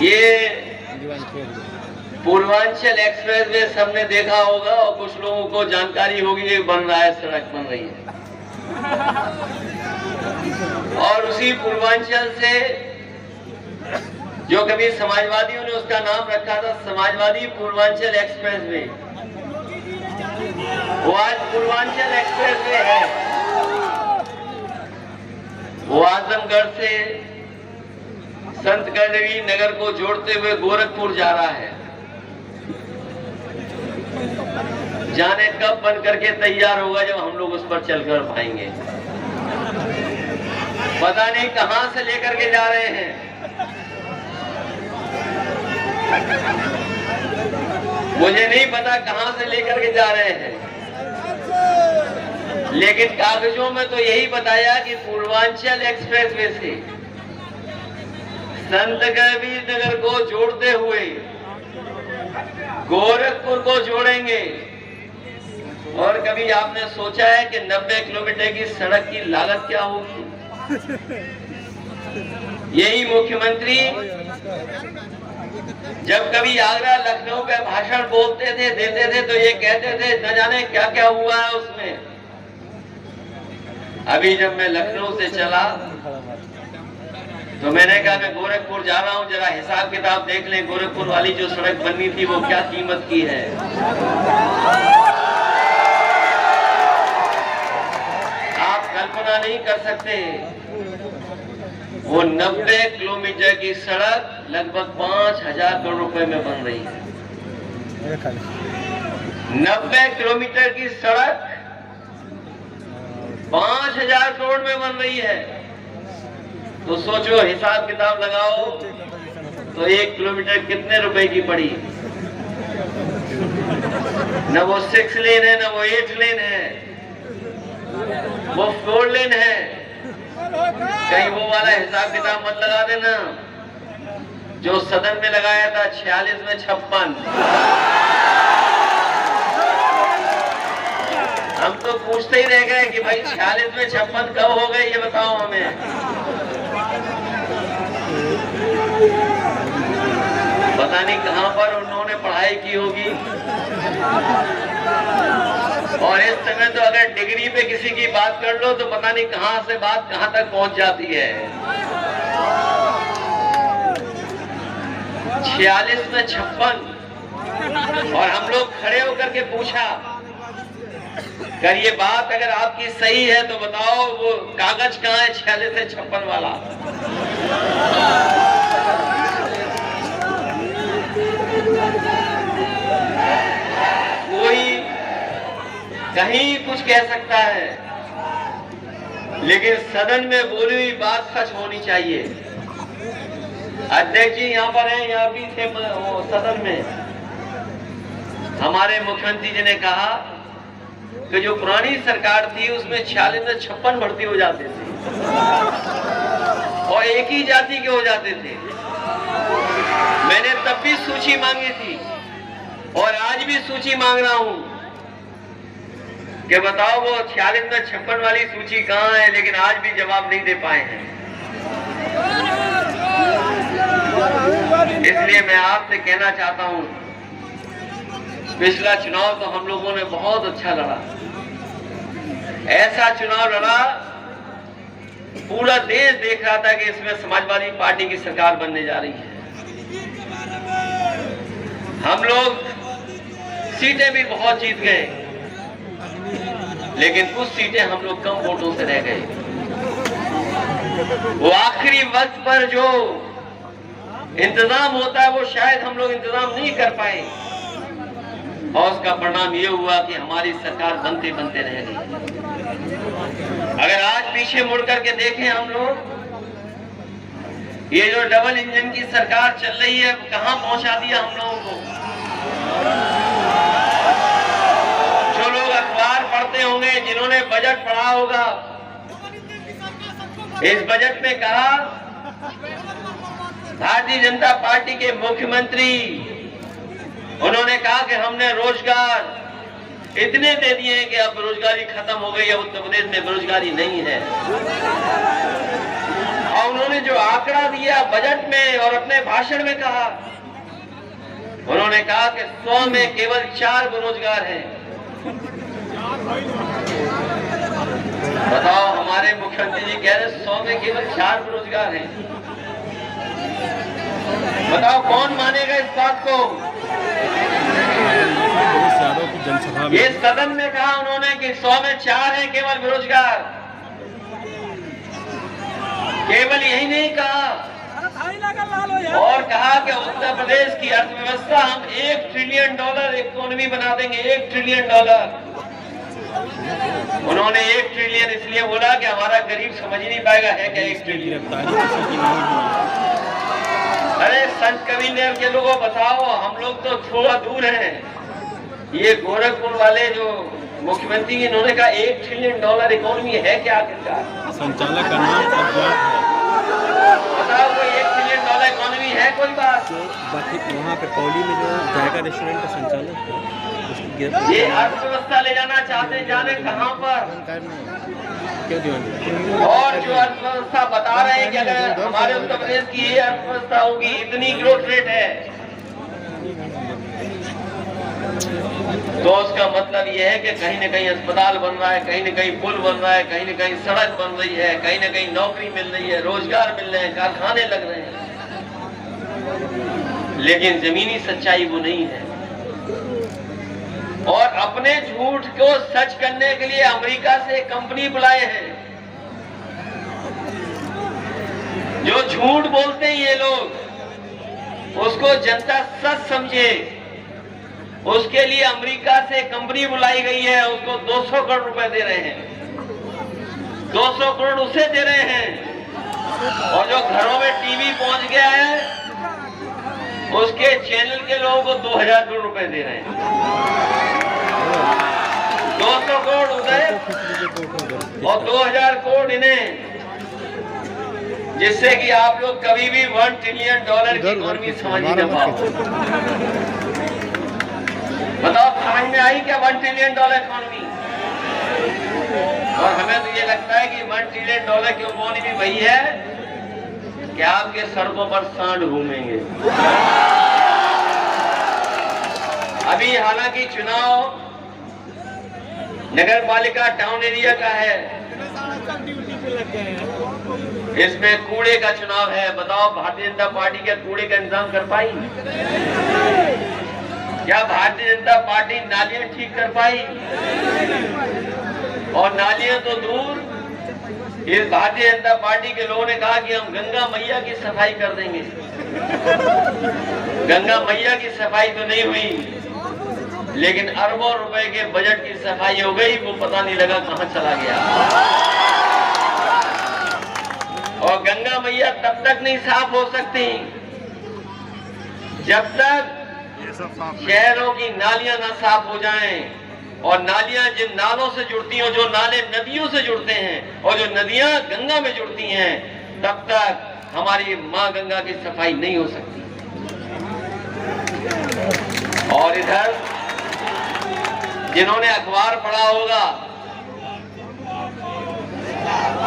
Speaker 4: ये पूर्वांचल एक्सप्रेस वे सबने देखा होगा, और कुछ लोगों को जानकारी होगी ये बन रहा है, सड़क बन रही है। और उसी पूर्वांचल से जो कभी समाजवादियों ने उसका नाम रखा था समाजवादी पूर्वांचल एक्सप्रेस वे, वो आज पूर्वांचल एक्सप्रेस वे है, वो आजमगढ़ से संत कबीर नगर को जोड़ते हुए गोरखपुर जा रहा है। जाने कब बन करके तैयार होगा जब हम लोग उस पर चलकर पाएंगे। पता नहीं कहां से लेकर के जा रहे हैं। मुझे नहीं पता कहां से लेकर के जा रहे हैं, लेकिन कागजों में तो यही बताया कि पूर्वांचल एक्सप्रेसवे से संत कबीर नगर को जोड़ते हुए गोरखपुर को जोड़ेंगे। और कभी आपने सोचा है कि 90 किलोमीटर की सड़क की लागत क्या होगी? यही मुख्यमंत्री जब कभी आगरा लखनऊ पे भाषण बोलते थे, देते थे, तो ये कहते थे न जाने क्या क्या हुआ है उसमें। अभी जब मैं लखनऊ से चला तो मैंने कहा मैं गोरखपुर जा रहा हूं, जरा हिसाब किताब देख लें, गोरखपुर वाली जो सड़क बननी थी वो क्या कीमत की है। आप कल्पना नहीं कर सकते, वो 90 किलोमीटर की सड़क लगभग 5,000 करोड़ रुपए में बन रही है। 90 किलोमीटर की सड़क 5,000 करोड़ में बन रही है। तो सोचो, हिसाब किताब लगाओ तो 1 किलोमीटर कितने रुपए की पड़ी। न वो 6 लेन है, न वो 8 लेन है, वो 4 लेन है। कहीं वो वाला हिसाब किताब मत लगा देना जो सदन में लगाया था 46 में 56। हम तो पूछते ही रह गए कि भाई 46 में 56 कब हो गए, ये बताओ हमें। पता नहीं कहां पर उन्होंने पढ़ाई की होगी। और इस समय तो अगर डिग्री पे किसी की बात कर लो तो पता नहीं कहां से बात कहां तक पहुंच जाती है। 46 में 56। और हम लोग खड़े होकर के पूछा, अगर ये बात अगर आपकी सही है तो बताओ वो कागज कहां है 46 से 56 वाला। कोई कहीं कुछ कह सकता है, लेकिन सदन में बोली हुई बात सच होनी चाहिए। अध्यक्ष जी यहाँ पर हैं, यहाँ भी थे सदन में। हमारे मुख्यमंत्री जी ने कहा कि जो पुरानी सरकार थी उसमें 46 में 56 भर्ती हो जाते थे और एक ही जाति के हो जाते थे। मैंने तब भी सूची मांगी थी और आज भी सूची मांग रहा हूं कि बताओ वो 46 में 56 वाली सूची कहां है, लेकिन आज भी जवाब नहीं दे पाए हैं। इसलिए मैं आपसे कहना चाहता हूं, पिछला चुनाव तो हम लोगों ने बहुत अच्छा लड़ा। ऐसा चुनाव लड़ा, पूरा देश देख रहा था कि इसमें समाजवादी पार्टी की सरकार बनने जा रही है। हम लोग सीटें भी बहुत जीत गए, लेकिन कुछ सीटें हम लोग कम वोटों से रह गए। वो आखिरी वक्त पर जो इंतजाम होता है वो शायद हम लोग इंतजाम नहीं कर पाए, और उसका परिणाम ये हुआ कि हमारी सरकार बनते बनते रह गई। अगर आज पीछे मुड़ करके देखें हम लोग, ये जो डबल इंजन की सरकार चल रही है कहां पहुंचा दिया हम लोगों को। जो लोग अखबार पढ़ते होंगे, जिन्होंने बजट पढ़ा होगा, इस बजट में कहा भारतीय जनता पार्टी के मुख्यमंत्री, उन्होंने कहा कि हमने रोजगार इतने दे दिए हैं कि अब बेरोजगारी खत्म हो गई है, उत्तर प्रदेश में बेरोजगारी नहीं है। और उन्होंने जो आंकड़ा दिया बजट में और अपने भाषण में कहा, उन्होंने कहा कि 100 में केवल 4 बेरोजगार हैं। बताओ, हमारे मुख्यमंत्री जी कह रहे 100 में केवल 4 बेरोजगार हैं। बताओ कौन मानेगा इस बात को।
Speaker 5: यादव की जनसभा
Speaker 4: ये सदन में कहा उन्होंने कि 100 में 4 है केवल बेरोजगार। केवल यही नहीं कहा और कहा कि उत्तर प्रदेश की अर्थव्यवस्था हम $1 ट्रिलियन इकोनॉमी बना देंगे, $1 ट्रिलियन। उन्होंने 1 ट्रिलियन इसलिए बोला कि हमारा गरीब समझ ही नहीं पाएगा है क्या 1 ट्रिलियन। अरे संत कबीरदेव के लोगों बताओ, हम लोग तो थोड़ा दूर हैं। ये गोरखपुर वाले जो मुख्यमंत्री इन्होंने कहा $1 ट्रिलियन इकोनॉमी है क्या आखिरकार?
Speaker 5: संचालक का नाम अज्ञात है।
Speaker 4: बताओ कोई $1 ट्रिलियन इकोनॉमी है कोई बात?
Speaker 5: बाकी वहाँ पे पौली में जो जायका रेस्टोरेंट का संचालक है
Speaker 4: ये अर्थव्यवस्था ले जाना चाहते, जाने कहाँ पर? और जो अर्थव्यवस्था बता रहे हैं कि अगर हमारे उत्तर प्रदेश की ये अर्थव्यवस्था होगी, इतनी ग्रोथ रेट है, तो उसका मतलब ये है कि कहीं न कहीं अस्पताल बन रहा है, कहीं न कहीं पुल बन रहा है, कहीं न कहीं सड़क बन रही है, कहीं न कहीं नौकरी मिल रही है, रोजगार मिल रहे हैं, कारखाने लग रहे हैं। लेकिन जमीनी सच्चाई वो नहीं है। और अपने झूठ को सच करने के लिए अमेरिका से कंपनी बुलाए हैं। जो झूठ बोलते हैं ये लोग, उसको जनता सच समझे, उसके लिए अमेरिका से कंपनी बुलाई गई है। उसको 200 करोड़ रुपए दे रहे हैं, 200 करोड़ उसे दे रहे हैं। और जो घरों में टीवी पहुंच गया है, उसके चैनल के लोगों को 2000 करोड़ रुपए दे रहे हैं। 200 करोड़ उधर और 2000 करोड़ इन्हें, जिससे कि आप लोग कभी भी $1 ट्रिलियन की इकोनॉमी समझ ही न पाओ। बताओ समझ में आई क्या 1 ट्रिलियन इकोनॉमी? और हमें तो ये लगता है कि $1 ट्रिलियन की इकोनॉमी वही है कि आपके सड़कों पर सांड घूमेंगे। अभी हालांकि चुनाव नगर पालिका टाउन एरिया का है, इसमें कूड़े का चुनाव है। बताओ भारतीय जनता पार्टी क्या कूड़े का इंतजाम कर पाई? क्या भारतीय जनता पार्टी नालियां ठीक कर पाई? और नालियां तो दूर, इस भारतीय जनता पार्टी के लोगों ने कहा कि हम गंगा मैया की सफाई कर देंगे। गंगा मैया की सफाई तो नहीं हुई, लेकिन अरबों रुपए के बजट की सफाई हो गई, वो पता नहीं लगा कहां चला गया। और गंगा मैया तब तक नहीं साफ हो सकती जब तक शहरों की नालियां ना साफ हो जाएं। और नालियां जिन नालों से जुड़ती हैं, जो नाले नदियों से जुड़ते हैं, और जो नदियां गंगा में जुड़ती हैं, तब तक हमारी मां गंगा की सफाई नहीं हो सकती। और इधर जिन्होंने अखबार पढ़ा होगा,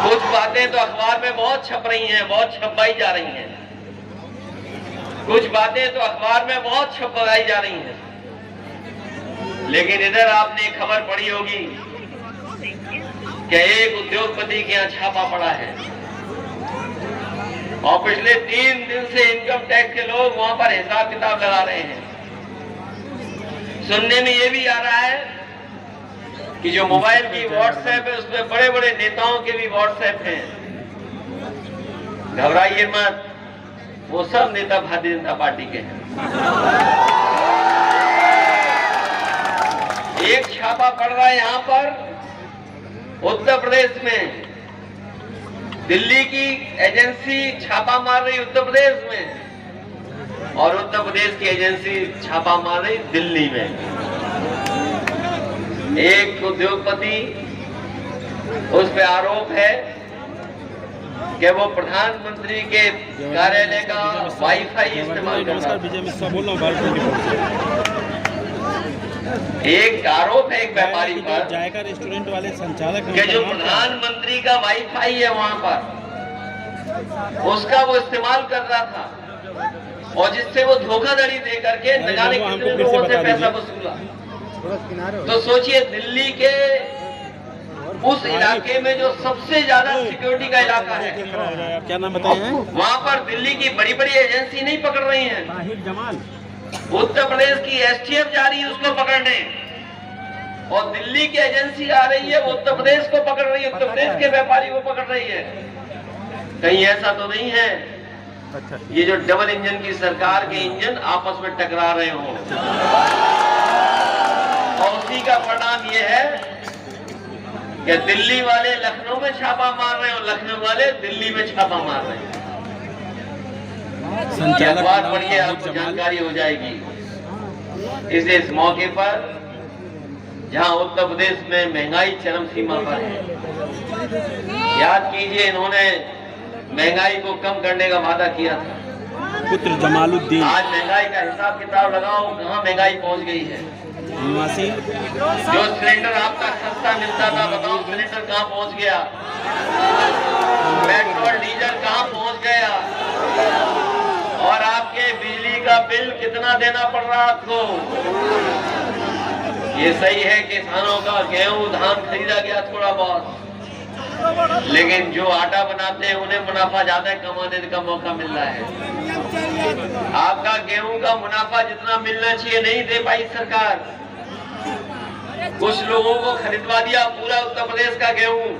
Speaker 4: कुछ बातें तो अखबार में बहुत छप रही हैं, बहुत छपवाई जा रही हैं। कुछ बातें तो अखबार में बहुत छपवाई जा रही हैं, लेकिन इधर आपने खबर पढ़ी होगी कि एक उद्योगपति के यहाँ छापा पड़ा है और पिछले 3 दिन से इनकम टैक्स के लोग वहां पर हिसाब किताब लगा रहे हैं। सुनने में ये भी आ रहा है कि जो मोबाइल की व्हाट्सएप है, उसमें बड़े बड़े नेताओं के भी व्हाट्सएप हैं। घबराइए मत, वो सब नेता भारतीय जनता पार्टी के हैं। एक छापा पड़ रहा है यहाँ पर उत्तर प्रदेश में, दिल्ली की एजेंसी छापा मार रही उत्तर प्रदेश में, और उत्तर प्रदेश की एजेंसी छापा मार रही दिल्ली में। एक उद्योगपति, उस पे आरोप है कि वो प्रधानमंत्री के कार्यालय का वाईफाई इस्तेमाल करता है। एक आरोप है एक व्यापारी पर,
Speaker 5: जायका रेस्टोरेंट वाले संचालक
Speaker 4: कि जो प्रधानमंत्री का वाईफाई है वहां पर, उसका वो इस्तेमाल कर रहा था, और जिससे वो धोखाधड़ी दे करके न जाने कितने लोगों से पैसा वसूला। तो सोचिए, दिल्ली के उस इलाके में जो सबसे ज्यादा सिक्योरिटी का इलाका है,
Speaker 5: क्या नाम बताए,
Speaker 4: वहां पर दिल्ली की बड़ी बड़ी एजेंसी नहीं पकड़ रही है। उत्तर प्रदेश की एसटीएफ जा रही है उसको पकड़ने, और दिल्ली की एजेंसी आ रही है, वो उत्तर प्रदेश को पकड़ रही है, उत्तर प्रदेश के व्यापारी को पकड़ रही है। कहीं ऐसा तो नहीं है ये जो डबल इंजन की सरकार के इंजन आपस में टकरा रहे हों। और उसी का परिणाम ये है कि दिल्ली वाले लखनऊ में छापा मार रहे हैं और लखनऊ वाले दिल्ली में छापा मार रहे हैं। अखबार पढ़ के आपको जानकारी हो जाएगी। इसलिए इस मौके पर जहां उत्तर प्रदेश में महंगाई चरम सीमा पर है, याद कीजिए इन्होंने महंगाई को कम करने का वादा किया था।
Speaker 5: पुत्र जमालुद्दीन
Speaker 4: आज महंगाई का हिसाब किताब लगाओ, कहां महंगाई पहुंच गई है।
Speaker 5: निवासी
Speaker 4: जो सिलेंडर आपका सस्ता मिलता था, बताओ सिलेंडर कहां पहुंच गया। पेट्रोल डीजल कहां पहुंच गया। और आपके बिजली का बिल कितना देना पड़ रहा आपको। ये सही है किसानों का गेहूं धान खरीदा गया थोड़ा बहुत, लेकिन जो आटा बनाते हैं उन्हें मुनाफा ज्यादा कमाने का मौका मिल रहा है। आपका गेहूं का मुनाफा जितना मिलना चाहिए नहीं दे पाई सरकार। कुछ लोगों को खरीदवा दिया पूरा उत्तर प्रदेश का गेहूं,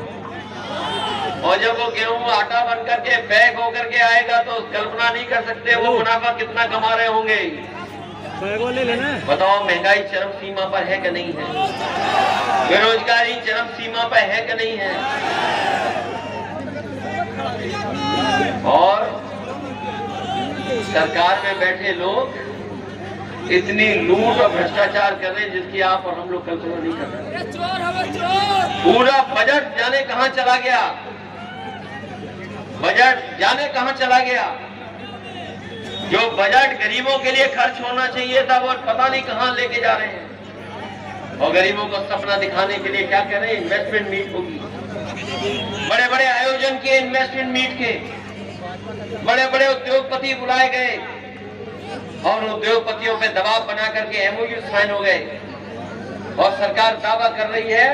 Speaker 4: और जब वो गेहूं आटा बन करके पैक होकर के आएगा तो कल्पना नहीं कर सकते वो मुनाफा कितना कमा रहे होंगे। बताओ महंगाई चरम सीमा पर है कि नहीं है, बेरोजगारी चरम सीमा पर है कि नहीं है। और सरकार में बैठे लोग इतनी लूट और भ्रष्टाचार कर रहे हैं जिसकी आप और हम लोग कल्पना नहीं कर सकते। पूरा बजट जाने कहां चला गया, बजट जाने कहां चला गया। जो बजट गरीबों के लिए खर्च होना चाहिए था वो पता नहीं कहां लेके जा रहे हैं। और गरीबों को सपना दिखाने के लिए क्या कह रहे हैं, इन्वेस्टमेंट मीट होगी। बड़े बड़े आयोजन किए इन्वेस्टमेंट मीट के, बड़े बड़े उद्योगपति बुलाए गए और उद्योगपतियों पे दबाव बना करके एमओयू साइन हो गए। और सरकार दावा कर रही है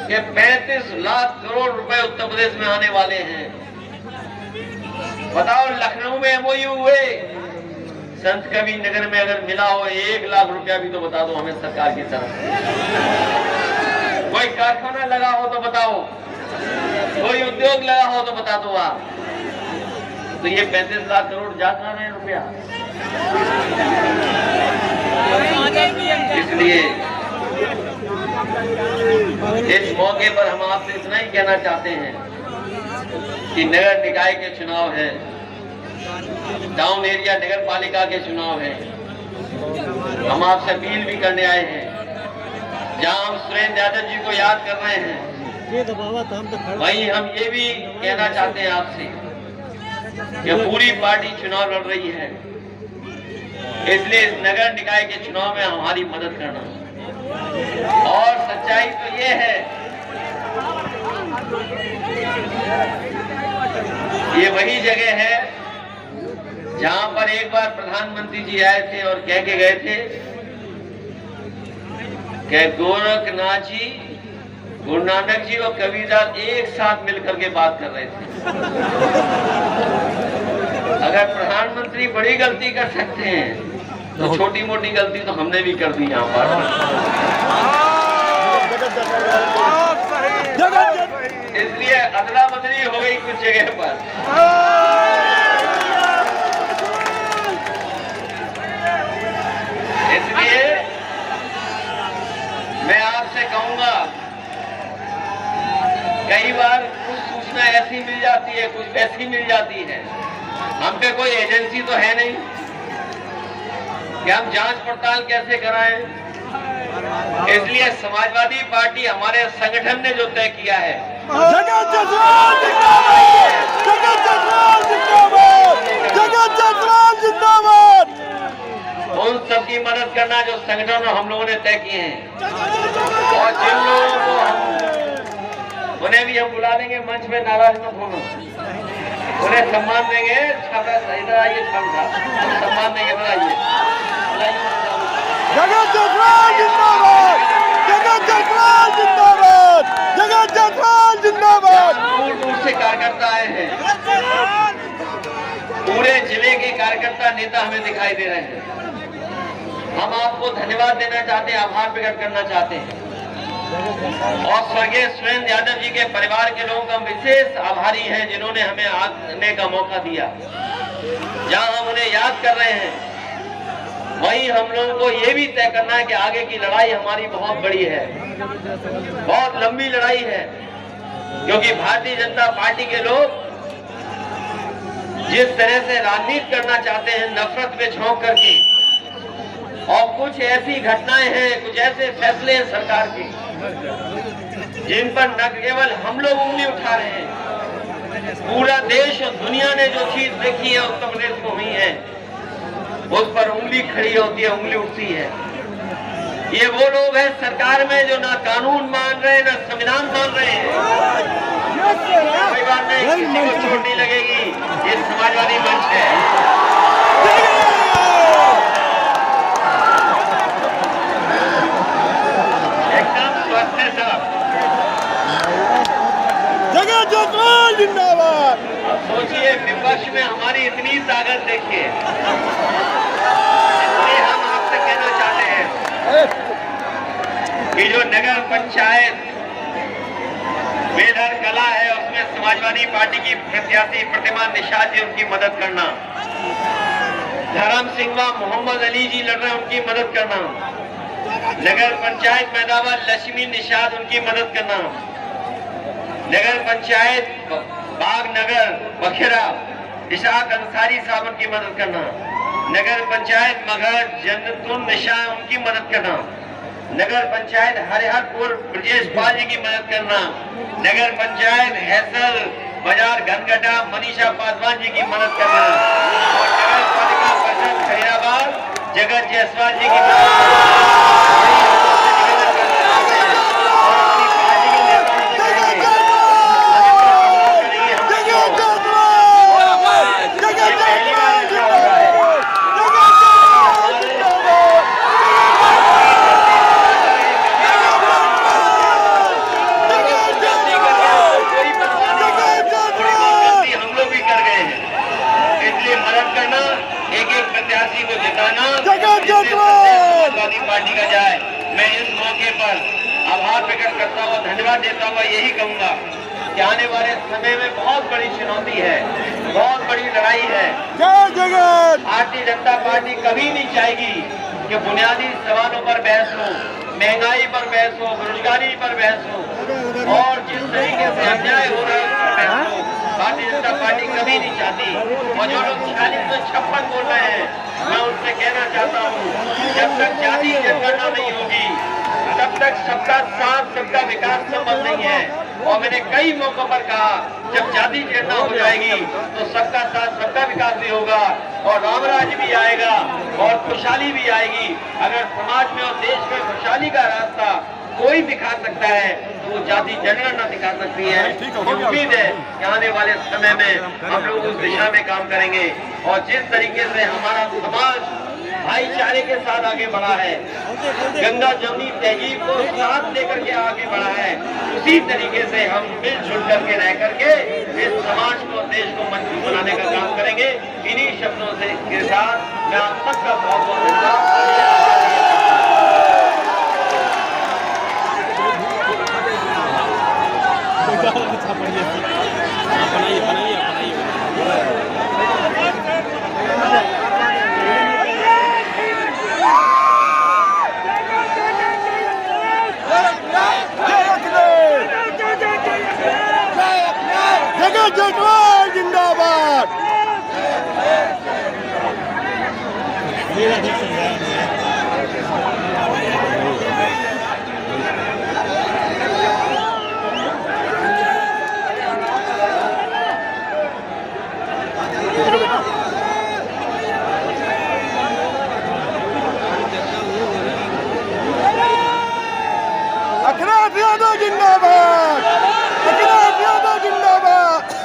Speaker 4: कि 35 लाख करोड़ रुपए उत्तर प्रदेश में आने वाले हैं। बताओ लखनऊ में एमओयू हुए, संत कबीर नगर में अगर मिला हो 1 लाख रुपया भी तो बता दो हमें सरकार की तरफ से। कोई कारखाना लगा हो तो बताओ, कोई उद्योग लगा हो तो बता दो आप। तो ये 35 लाख करोड़ जा कहां रहे हैं रुपया। इसलिए इस मौके पर हम आपसे इतना ही कहना चाहते हैं कि नगर निकाय के चुनाव है, टाउन एरिया नगर पालिका के चुनाव है। हम आपसे अपील भी करने आए हैं, जहां हम सुरेंद्र यादव जी को याद कर रहे हैं, वहीं हम ये भी कहना चाहते हैं आपसे कि पूरी पार्टी चुनाव लड़ रही है। इसलिए इस नगर निकाय के चुनाव में हमारी मदद करना। और सच्चाई तो ये है, ये वही जगह है जहां पर एक बार प्रधानमंत्री जी आए थे और कह के गए थे कि गोरखनाथ जी, गुरु नानक जी और कबीरदास एक साथ मिलकर के बात कर रहे थे। अगर प्रधानमंत्री बड़ी गलती कर सकते हैं तो छोटी मोटी गलती तो हमने भी कर दी यहाँ पर। इसलिए अदला बदली हो गई कुछ जगह पर। इसलिए मैं आपसे कहूंगा, कई बार कुछ सूचना ऐसी मिल जाती है, कुछ वैसी मिल जाती है। हम पे कोई एजेंसी तो है नहीं कि हम जांच पड़ताल कैसे कराएं। इसलिए समाजवादी पार्टी हमारे संगठन ने जो तय किया है, उन सबकी मदद करना जो संगठन हम लोगों ने तय किए हैं। और जिन लोगों को हम उन्हें भी हम बुला लेंगे मंच में, नाराज मत होना, उन्हें सम्मान देंगे। इधर आइए, सम्मान देंगे, इधर आइए।
Speaker 6: जगत जसराज जिंदाबाद, जगत जसराज जिंदाबाद, जगत जसराज जिंदाबाद।
Speaker 4: दूर दूर से कार्यकर्ता आए हैं, पूरे जिले के कार्यकर्ता नेता हमें दिखाई दे रहे हैं। हम आपको धन्यवाद देना चाहते हैं, आभार प्रकट करना चाहते हैं और स्वर्गीय सुरेंद्र यादव जी के परिवार के लोगों का विशेष आभारी हैं, जिन्होंने हमें आने का मौका दिया। जहां हम उन्हें याद कर रहे हैं, वहीं हम लोगों को ये भी तय करना है कि आगे की लड़ाई हमारी बहुत बड़ी है, बहुत लंबी लड़ाई है, क्योंकि भारतीय जनता पार्टी के लोग जिस तरह से राजनीति करना चाहते हैं, नफरत में झोंक करके, और कुछ ऐसी घटनाएं हैं, कुछ ऐसे फैसले हैं सरकार के, जिन पर न केवल हम लोग उंगली उठा रहे हैं, पूरा देश और दुनिया ने जो चीज देखी है उत्तर प्रदेश में हुई है, उस पर उंगली खड़ी होती है, उंगली उठती है। ये वो लोग हैं सरकार में जो ना कानून मान रहे हैं, ना संविधान मान रहे हैं। कोई बात नहीं, किसी को चोट नहीं लगेगी, ये समाजवादी मंच है। एकदम स्वस्थ है साहब।
Speaker 6: जगह जायसवाल जिंदाबाद।
Speaker 4: अब सोचिए, विपक्ष में हमारी इतनी ताकत देखिए। इसलिए हम आपसे कहना चाहते हैं कि जो नगर पंचायत बेदर कला है, उसमें समाजवादी पार्टी की प्रत्याशी प्रतिमा निषाद जी, उनकी मदद करना। धर्म सिंह व मोहम्मद अली जी लड़ रहे हैं, उनकी मदद करना। नगर पंचायत मैदाबाद लक्ष्मी निषाद, उनकी मदद करना। नगर पंचायत बागनगर बखेरा इशाक अंसारी साहब, उनकी मदद करना। नगर पंचायत मगर जन्नतुन निशा, उनकी मदद करना। नगर पंचायत हरिहरपुर ब्रजेश पाल जी की मदद करना। नगर पंचायत हैसल बाजार घनघटा मनीषा पासवान जी की मदद करना। और नगर पालिका परिषद खैराबाद जगत जायसवाल जी की मदद करना। प्रत्याशी को जिताना समाजवादी पार्टी का जाए। मैं इस मौके पर आभार प्रकट करता हुआ, धन्यवाद देता हुआ यही कहूंगा कि आने वाले समय में बहुत बड़ी चुनौती है, बहुत बड़ी लड़ाई है। भारतीय जनता पार्टी कभी नहीं चाहेगी कि बुनियादी सवालों पर बहस हो, महंगाई पर बहस हो, बेरोजगारी पर बहस हो, और जिस तरीके से अन्याय हो रहा है उस पर बहस हो। भारतीय जनता पार्टी कभी नहीं चाहती। और जो लोग 4656 बोल रहे हैं, मैं उनसे कहना चाहता हूँ, जब तक जाति जनगणना नहीं होगी, तब तक सबका साथ, सबका विकास संभव नहीं है। और मैंने कई मौकों पर कहा, जब जाति जनगणना हो जाएगी तो सबका साथ, सबका विकास भी होगा, और राम राज्य भी आएगा, और खुशहाली भी आएगी। अगर समाज में और देश में खुशहाली का रास्ता कोई दिखा सकता है तो वो जाति जनगणना दिखा सकती है। उम्मीद है कि आने वाले समय में हम लोग उस दिशा में काम करेंगे। और जिस तरीके से हमारा समाज भाईचारे के साथ आगे बढ़ा है, गंगा जमुनी तहजीब को साथ लेकर के आगे बढ़ा है, उसी तरीके से हम मिलजुल करके रह करके इस समाज को, देश को मजबूत बनाने का काम करेंगे। इन्हीं शब्दों से के साथ मैं आप सबका बहुत बहुत धन्यवाद।
Speaker 6: जगह जायसवाल जिंदाबाद। अखिलेश यादव जिंदाबाद। अखिलेश यादव जिंदाबाद।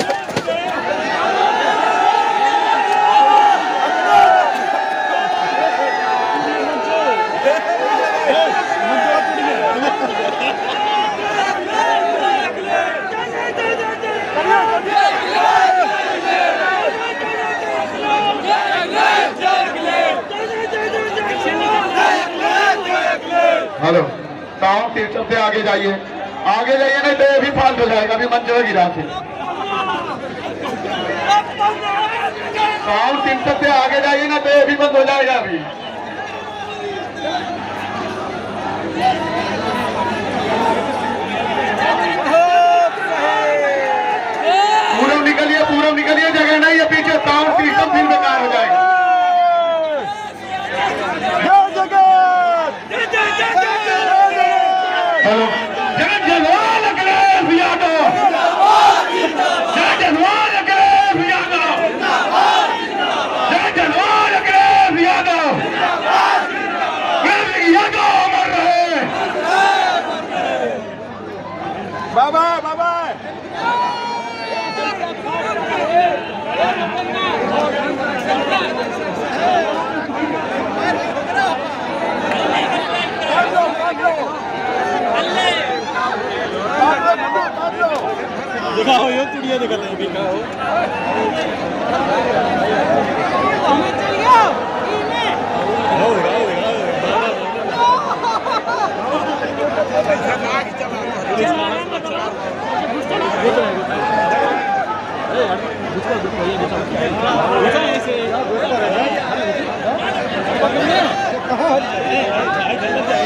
Speaker 3: हेलो, साउंड सिस्टम से आगे जाइए, नहीं तो ये भी फाल्ट हो जाएगा। अभी मंच में गिरा थे। साउंड सिस्टम से आगे जाइए ना, तो ये भी बंद हो जाएगा। अभी पूरब निकलिए, जगह नहीं है पीछे। साउंड सिस्टम फिर बेकार हो जाएगा। हेलो, जय जवान अखिलेश यादव, जय जवान अखिलेश यादव, जय जवान अखिलेश यादव, यादव अमर रहे।
Speaker 6: बाबा बाबा
Speaker 5: दिखाओ ये तुड़िया दिखा दे दिखाओ दिखाओ